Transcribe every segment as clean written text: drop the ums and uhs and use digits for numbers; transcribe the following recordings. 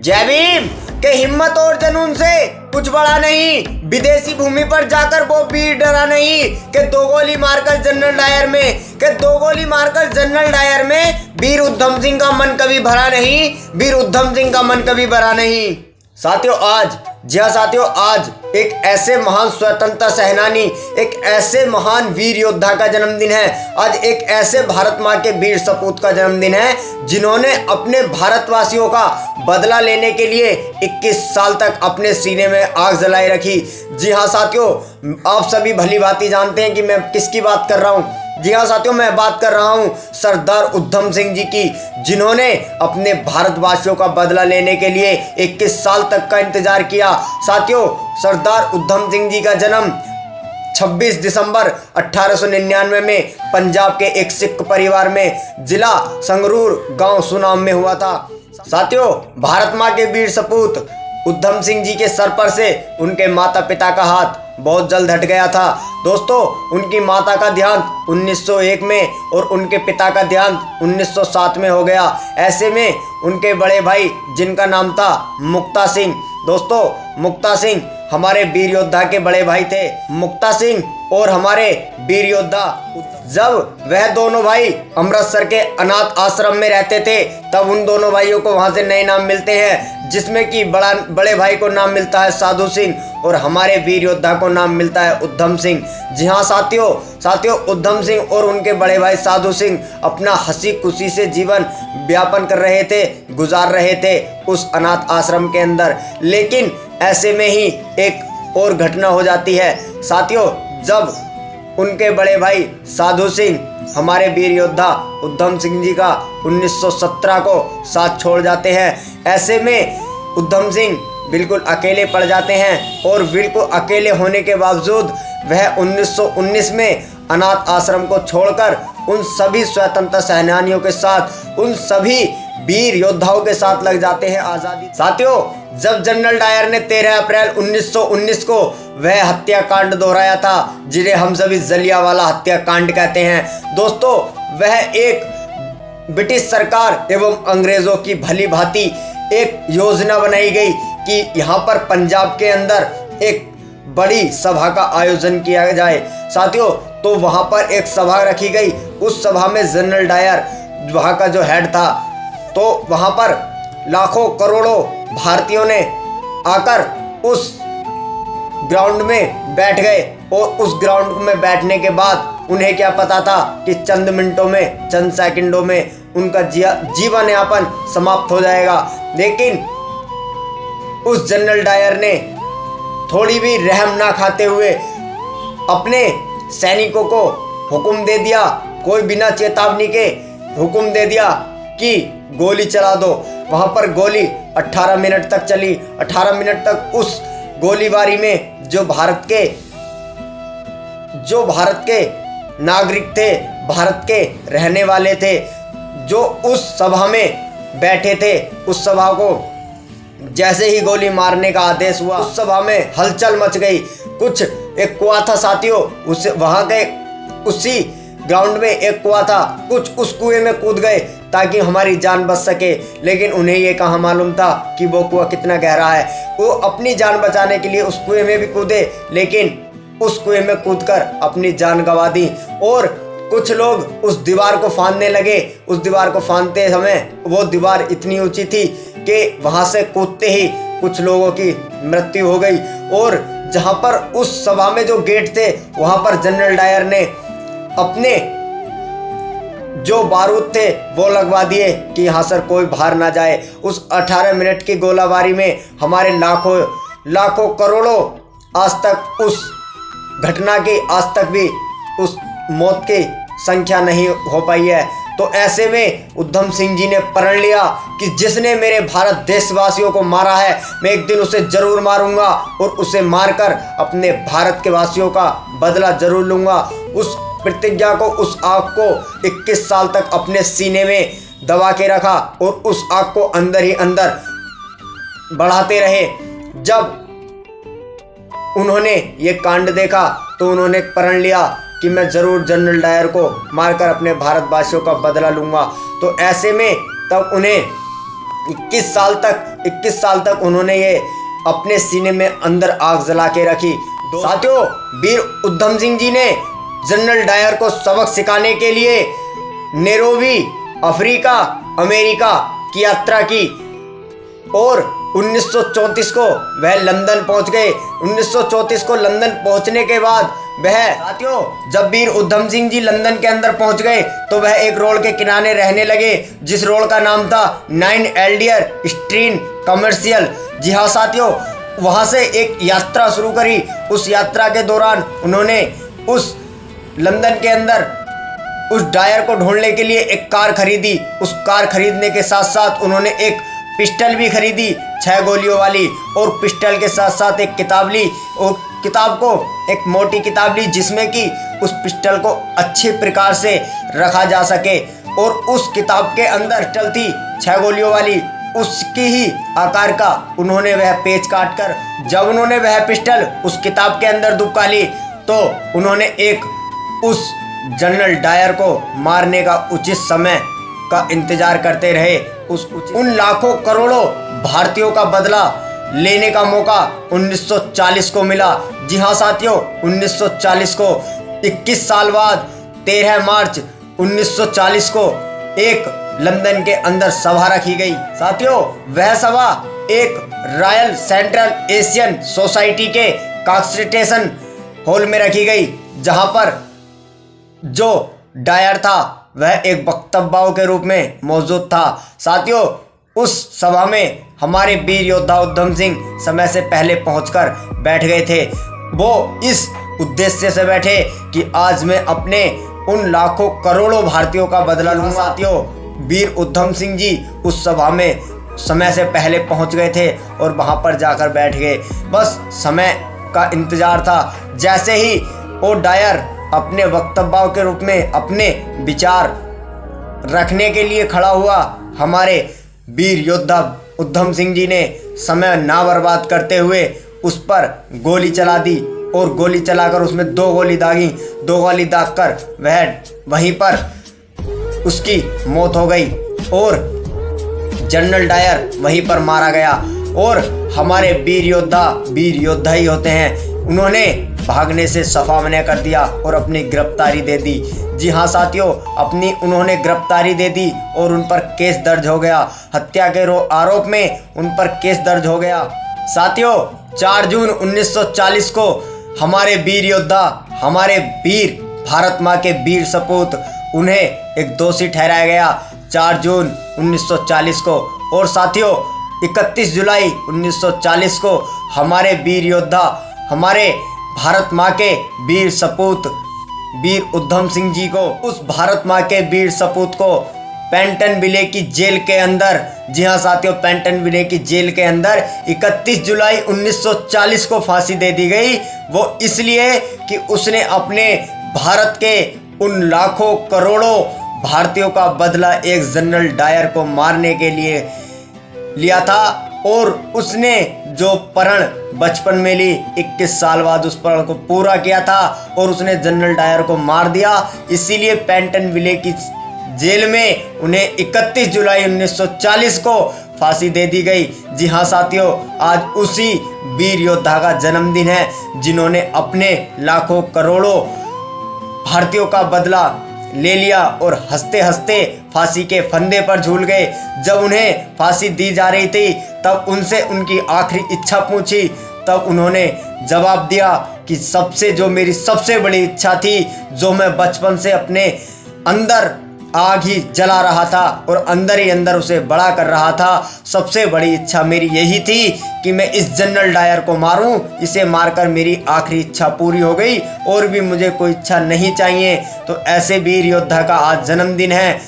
जय भीम के हिम्मत और जुनून से कुछ बड़ा नहीं, विदेशी भूमि पर जाकर वो वीर डरा नहीं कि दो गोली मारकर जनरल डायर में वीर उधम सिंह का मन कभी भरा नहीं, वीर उधम सिंह का मन कभी भरा नहीं। साथियों आज एक ऐसे महान स्वतंत्रता सेनानी, एक ऐसे महान वीर योद्धा का जन्मदिन है। आज एक ऐसे भारत माँ के वीर सपूत का जन्मदिन है जिन्होंने अपने भारतवासियों का बदला लेने के लिए 21 साल तक अपने सीने में आग जलाई रखी। जी हाँ साथियों, आप सभी भली भांति जानते हैं कि मैं किसकी बात कर रहा हूँ। जी हाँ साथियों, मैं बात कर रहा हूँ सरदार उधम सिंह जी की, जिन्होंने अपने भारतवासियों का बदला लेने के लिए 21 साल तक का इंतजार किया। साथियों, सरदार उधम सिंह जी का जन्म 26 दिसंबर 1899 में पंजाब के एक सिख परिवार में जिला संगरूर गांव सुनाम में हुआ था। साथियों, भारत माँ के वीर सपूत उधम सिंह जी के सर पर से उनके माता पिता का हाथ बहुत जल्द हट गया था। दोस्तों, उनकी माता का देहांत 1901 में और उनके पिता का देहांत 1907 में हो गया। ऐसे में उनके बड़े भाई, जिनका नाम था मुक्ता सिंह, दोस्तों मुक्ता सिंह हमारे वीर योद्धा के बड़े भाई थे। मुक्ता सिंह और हमारे वीर योद्धा, जब वह दोनों भाई अमृतसर के अनाथ आश्रम में रहते थे, तब उन दोनों भाइयों को वहां से नए नाम मिलते हैं, जिसमें कि बड़े भाई को नाम मिलता है साधु सिंह और हमारे वीर योद्धा को नाम मिलता है उधम सिंह। जी हाँ साथियों, उधम सिंह और उनके बड़े भाई साधु सिंह अपना हंसी खुशी से जीवन व्यापन कर रहे थे, गुजार रहे थे उस अनाथ आश्रम के अंदर। लेकिन ऐसे में ही एक और घटना हो जाती है साथियों, जब उनके बड़े भाई साधु सिंह हमारे वीर योद्धा उधम सिंह जी का 1917 को साथ छोड़ जाते हैं। ऐसे में उधम सिंह बिल्कुल अकेले पड़ जाते हैं और बिल्कुल अकेले होने के बावजूद वह 1919 में अनाथ आश्रम को छोड़कर उन सभी स्वतंत्रता सेनानियों के साथ, उन सभी वीर योद्धाओं के साथ लग जाते हैं आज़ादी। साथियों, जब जनरल डायर ने 13 अप्रैल 1919 को वह हत्याकांड दोहराया था, जिन्हें हम सभी जलियांवाला हत्याकांड कहते हैं। दोस्तों, वह एक ब्रिटिश सरकार एवं अंग्रेजों की भली भांति एक योजना बनाई गई कि यहाँ पर पंजाब के अंदर एक बड़ी सभा का आयोजन किया जाए। साथियों, तो वहाँ पर एक सभा रखी गई। उस सभा में जनरल डायर वहाँ का जो हेड था, तो वहाँ पर लाखों करोड़ों भारतीयों ने आकर उस ग्राउंड में बैठ गए और उस ग्राउंड में बैठने के बाद उन्हें क्या पता था कि चंद मिनटों में, चंद सेकंडों में उनका जीवन यापन समाप्त हो जाएगा। लेकिन उस जनरल डायर ने थोड़ी भी रहम ना खाते हुए अपने सैनिकों को हुक्म दे दिया, कोई बिना चेतावनी के हुक्म दे दिया कि गोली चला दो। वहाँ पर गोली 18 मिनट तक चली। 18 मिनट तक उस गोलीबारी में जो भारत के नागरिक थे, भारत के रहने वाले थे, जो उस सभा में बैठे थे, उस सभा को जैसे ही गोली मारने का आदेश हुआ, उस सभा में हलचल मच गई। कुछ एक कुआं था साथियों, उस वहाँ के उसी ग्राउंड में एक कुआं था, कुछ उस कुएं में कूद गए ताकि हमारी जान बच सके। लेकिन उन्हें ये कहाँ मालूम था कि वो कुआं कितना गहरा है। वो अपनी जान बचाने के लिए उस कुएं में भी कूदे, लेकिन उस कुएं में कूदकर अपनी जान गंवा दी। और कुछ लोग उस दीवार को फांदने लगे। उस दीवार को फांदते समय वो दीवार इतनी ऊंची थी कि वहां से कूदते ही कुछ लोगों की मृत्यु हो गई। और जहां पर उस सभा में जो गेट थे, वहां पर जनरल डायर ने अपने जो बारूद थे वो लगवा दिए कि यहाँ से कोई बाहर ना जाए। उस 18 मिनट की गोलाबारी में हमारे लाखों करोड़ों आज तक उस घटना की आज तक भी उस मौत की संख्या नहीं हो पाई है। तो ऐसे में उधम सिंह जी ने प्रण लिया कि जिसने मेरे भारत देशवासियों को मारा है, मैं एक दिन उसे जरूर मारूंगा और उसे मारकर अपने भारत के वासियों का बदला जरूर लूंगा। उस प्रतिज्ञा को, उस आग को 21 साल तक अपने सीने में दबा के रखा और उस आग को अंदर ही अंदर बढ़ाते रहे। जब उन्होंने ये कांड देखा तो उन्होंने प्रण लिया कि मैं ज़रूर जनरल डायर को मारकर अपने भारतवासियों का बदला लूँगा। तो ऐसे में तब उन्हें 21 साल तक उन्होंने ये अपने सीने में अंदर आग जला के रखी। साथियों, वीर उधम सिंह जी ने जनरल डायर को सबक सिखाने के लिए नैरोबी, अफ्रीका, अमेरिका की यात्रा की और 1934 को वह लंदन पहुंच गए। 1934 को लंदन पहुंचने के बाद साथियों, जब वीर उधम सिंह जी लंदन के अंदर पहुंच गए तो वह एक रोड के किनारे रहने लगे, जिस रोड का नाम था 9 एल्डियर स्ट्रीट कमर्शियल। जी हाँ साथियों, वहां से एक यात्रा शुरू करी। उस यात्रा के दौरान उन्होंने उस लंदन के अंदर उस डायर को ढूंढने के लिए एक कार खरीदी। उस कार खरीदने के साथ साथ उन्होंने एक पिस्टल भी खरीदी 6 गोलियों वाली, और पिस्टल के साथ साथ एक किताब ली, और किताब को एक मोटी किताब ली जिसमें कि उस पिस्टल को अच्छे प्रकार से रखा जा सके। और उस किताब के अंदर पिस्टल थी 6 गोलियों वाली, उसकी ही आकार का उन्होंने वह पेच काट कर, जब उन्होंने वह पिस्टल उस किताब के अंदर दुबका ली तो उन्होंने एक उस जनरल डायर को मारने का उचित समय का इंतजार करते रहे। उन लाखों करोड़ों भारतीयों का बदला लेने का मौका 1940 को मिला। जी हाँ साथियों, 1940 को 21 साल बाद 13 मार्च 1940 को एक लंदन के अंदर सभा रखी गई। साथियों, वह सभा एक रॉयल सेंट्रल एशियन सोसाइटी के कॉन्स्टिट्यूशन हॉल में रखी गई, जहां पर जो डायर था वह एक वक्तव्य के रूप में मौजूद था। साथियों, उस सभा में हमारे वीर योद्धा उधम सिंह समय से पहले पहुंचकर बैठ गए थे। वो इस उद्देश्य से बैठे कि आज मैं अपने उन लाखों करोड़ों भारतीयों का बदला लूंगा। साथियों, वीर उधम सिंह जी उस सभा में समय से पहले पहुंच गए थे और वहां पर जाकर बैठ गए। बस समय का इंतजार था। जैसे ही वो डायर अपने वक्तव्य के रूप में अपने विचार रखने के लिए खड़ा हुआ, हमारे वीर योद्धा उधम सिंह जी ने समय ना बर्बाद करते हुए उस पर गोली चला दी, और गोली चलाकर उसमें 2 गोली दागी। 2 गोली दागकर वह वहीं पर उसकी मौत हो गई और जनरल डायर वहीं पर मारा गया। और हमारे वीर योद्धा ही होते हैं। उन्होंने भागने से सफा मना कर दिया और अपनी गिरफ्तारी दे दी। जी हाँ साथियों, उन्होंने गिरफ्तारी दे दी और उन पर केस दर्ज हो गया। हत्या के आरोप में उन पर केस दर्ज हो गया। साथियों, 4 जून 1940 को हमारे वीर योद्धा, हमारे वीर भारत माँ के वीर सपूत, उन्हें एक दोषी ठहराया गया 4 जून 1940 को। और साथियों, 31 जुलाई 1940 को हमारे वीर योद्धा, हमारे भारत माँ के वीर सपूत वीर उधम सिंह जी को, उस भारत माँ के वीर सपूत को पेंटनविले की जेल के अंदर, जी हाँ साथियों, पेंटनविले की जेल के अंदर 31 जुलाई 1940 को फांसी दे दी गई। वो इसलिए कि उसने अपने भारत के उन लाखों करोड़ों भारतीयों का बदला एक जनरल डायर को मारने के लिए लिया था, और उसने जो प्रण बचपन में ली 21 साल बाद उस प्रण को पूरा किया था और उसने जनरल डायर को मार दिया। इसीलिए पेंटनविले की जेल में उन्हें 31 जुलाई 1940 को फांसी दे दी गई। जी हाँ साथियों, आज उसी वीर योद्धा का जन्मदिन है जिन्होंने अपने लाखों करोड़ों भारतीयों का बदला ले लिया और हंसते हंसते फांसी के फंदे पर झूल गए। जब उन्हें फांसी दी जा रही थी तब उनसे उनकी आखिरी इच्छा पूछी, तब उन्होंने जवाब दिया कि मेरी सबसे बड़ी इच्छा थी, जो मैं बचपन से अपने अंदर आग ही जला रहा था और अंदर ही अंदर उसे बड़ा कर रहा था, सबसे बड़ी इच्छा मेरी यही थी कि मैं इस जनरल डायर को मारूं। इसे मारकर मेरी आखिरी इच्छा पूरी हो गई और भी मुझे कोई इच्छा नहीं चाहिए। तो ऐसे वीर योद्धा का आज जन्मदिन है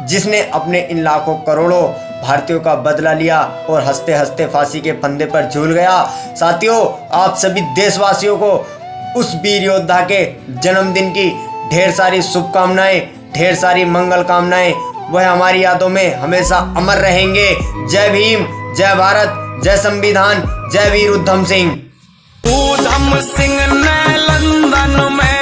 जिसने अपने इन लाखों करोड़ों भारतीयों का बदला लिया और हंसते हंसते फांसी के फंदे पर झूल गया। साथियों, आप सभी देशवासियों को उस वीर योद्धा के जन्मदिन की ढेर सारी शुभकामनाएं, ढेर सारी मंगल कामनाएं। वह हमारी यादों में हमेशा अमर रहेंगे। जय भीम, जय भारत, जय संविधान, जय वीर उधम सिंह। उधम सिंह ने लंदन में